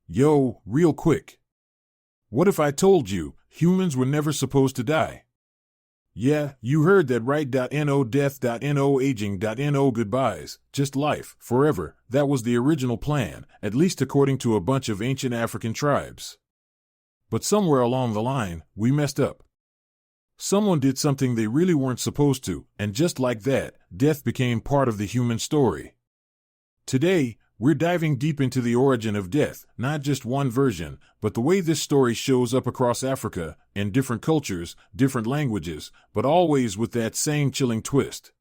Yo, real quick. What if I told you humans were never supposed to die? Yeah, you heard that right. No death, no aging, no goodbyes, just life, forever. That was the original plan, at least according to a bunch of ancient African tribes. But somewhere along the line, we messed up. Someone did something they really weren't supposed to, and just like that, death became part of the human story. Today, we're diving deep into the origin of death, not just one version, but the way this story shows up across Africa, in different cultures, different languages, but always with that same chilling twist.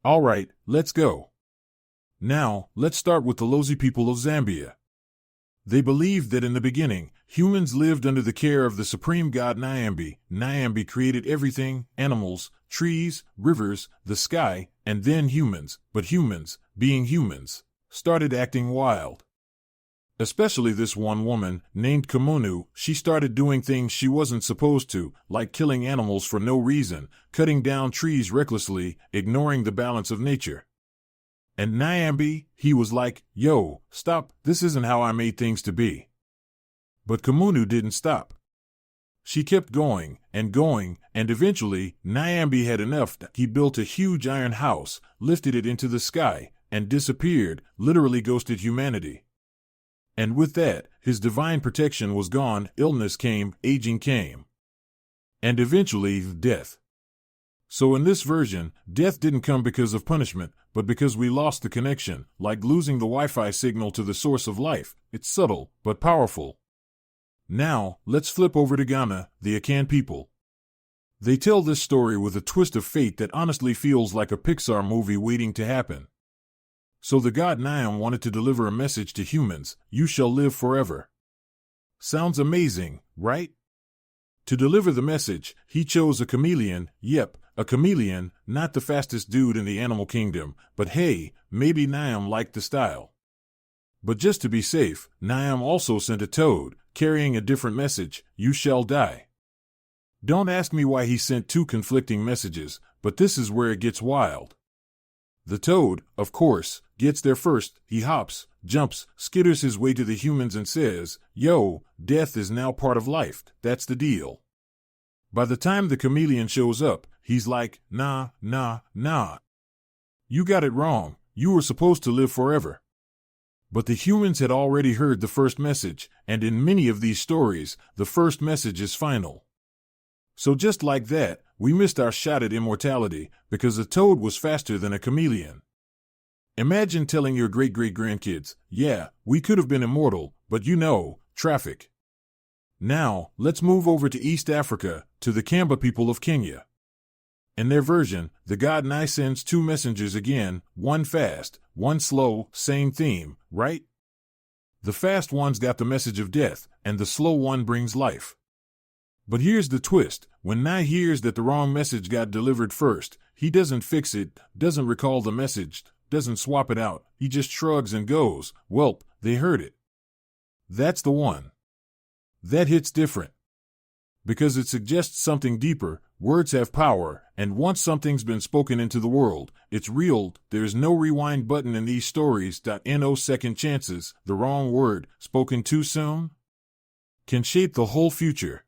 Alright, let's go. Now, let's start with the Lozi people of Zambia. They believed that in the beginning, humans lived under the care of the supreme god Nyambe. Nyambe created everything, animals, trees, rivers, the sky, and then humans, but humans, being humans, started acting wild. Especially this one woman, named Kamunu. She started doing things she wasn't supposed to, like killing animals for no reason, cutting down trees recklessly, ignoring the balance of nature. And Nyambe, he was like, yo, stop, this isn't how I made things to be. But Kamunu didn't stop. She kept going, and eventually, Nyambe had enough. He built a huge iron house, lifted it into the sky, and disappeared, literally ghosted humanity. And with that, his divine protection was gone, illness came, aging came. And eventually, death. So in this version, death didn't come because of punishment, but because we lost the connection, like losing the Wi-Fi signal to the source of life. It's subtle, but powerful. Now, let's flip over to Ghana, the Akan people. They tell this story with a twist of fate that honestly feels like a Pixar movie waiting to happen. So the god Nyam wanted to deliver a message to humans: you shall live forever. Sounds amazing, right? To deliver the message, he chose a chameleon. Yep, a chameleon, not the fastest dude in the animal kingdom, but hey, maybe Nyam liked the style. But just to be safe, Nyam also sent a toad, carrying a different message: you shall die. Don't ask me why he sent two conflicting messages, but this is where it gets wild. The toad, of course, gets there first. He hops, jumps, skitters his way to the humans and says, yo, death is now part of life, that's the deal. By the time the chameleon shows up, he's like, nah. You got it wrong, you were supposed to live forever. But the humans had already heard the first message, and in many of these stories, the first message is final. So just like that, we missed our shot at immortality, because a toad was faster than a chameleon. Imagine telling your great-great-grandkids, yeah, we could have been immortal, but traffic. Now, let's move over to East Africa, to the Kamba people of Kenya. In their version, the god Nye sends two messengers again, one fast, one slow, same theme, right? The fast one's got the message of death, and the slow one brings life. But here's the twist: when Nye hears that the wrong message got delivered first, he doesn't fix it, doesn't recall the message, doesn't swap it out, he just shrugs and goes, welp, they heard it. That's the one. That hits different. Because it suggests something deeper. Words have power, and once something's been spoken into the world, it's real. There's no rewind button in these stories. No second chances. The wrong word, spoken too soon, can shape the whole future.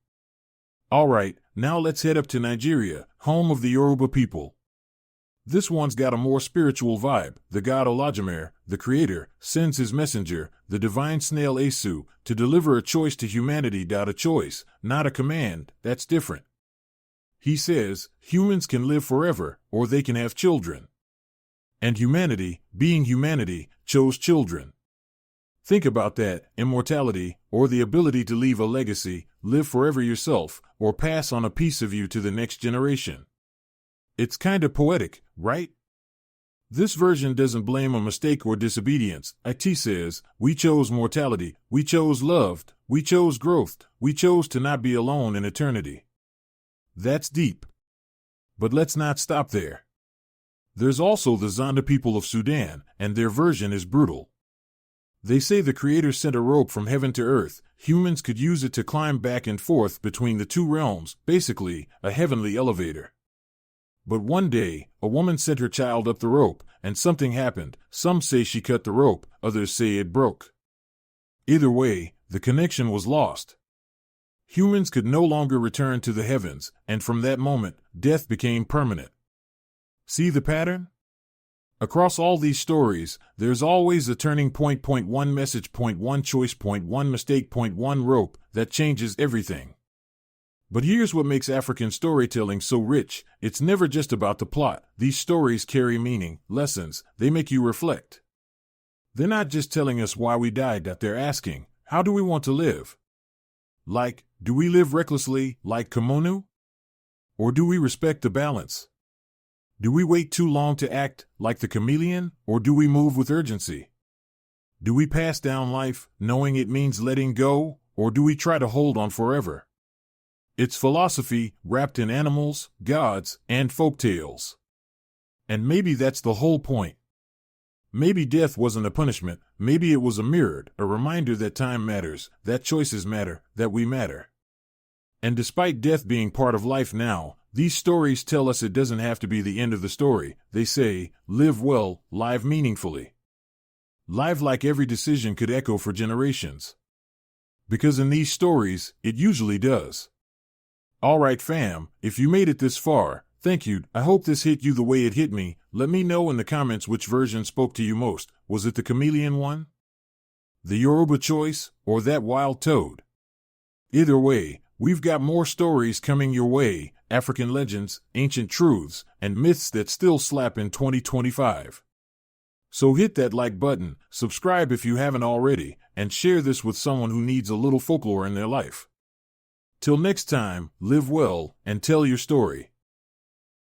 Alright, now let's head up to Nigeria, home of the Yoruba people. This one's got a more spiritual vibe. The god Olajimere, the creator, sends his messenger, the divine snail Esu, to deliver a choice to humanity. A choice, not a command, that's different. He says, humans can live forever, or they can have children. And humanity, being humanity, chose children. Think about that: immortality, or the ability to leave a legacy, live forever yourself, or pass on a piece of you to the next generation. It's kinda poetic, right? This version doesn't blame a mistake or disobedience. It says, we chose mortality, we chose love, we chose growth, we chose to not be alone in eternity. That's deep. But let's not stop there. There's also the Zonda people of Sudan, and their version is brutal. They say the Creator sent a rope from heaven to earth. Humans could use it to climb back and forth between the two realms, basically, a heavenly elevator. But one day, a woman sent her child up the rope, and something happened. Some say she cut the rope, others say it broke. Either way, the connection was lost. Humans could no longer return to the heavens, and from that moment, death became permanent. See the pattern? Across all these stories, there's always a turning point, one message, one choice, one mistake, one rope that changes everything. But here's what makes African storytelling so rich. It's never just about the plot. These stories carry meaning, lessons, they make you reflect. They're not just telling us why we died, they're asking, how do we want to live? Like, do we live recklessly, like Kamonu? Or do we respect the balance? Do we wait too long to act, like the chameleon, or do we move with urgency? Do we pass down life, knowing it means letting go, or do we try to hold on forever? It's philosophy, wrapped in animals, gods, and folktales. And maybe that's the whole point. Maybe death wasn't a punishment, maybe it was a mirror, a reminder that time matters, that choices matter, that we matter. And despite death being part of life now, these stories tell us it doesn't have to be the end of the story. They say, live well, live meaningfully. Live like every decision could echo for generations. Because in these stories, it usually does. Alright fam, if you made it this far, thank you. I hope this hit you the way it hit me. Let me know in the comments which version spoke to you most. Was it the chameleon one? The Yoruba choice? Or that wild toad? Either way, we've got more stories coming your way, African legends, ancient truths, and myths that still slap in 2025. So hit that like button, subscribe if you haven't already, and share this with someone who needs a little folklore in their life. Till next time, live well and tell your story.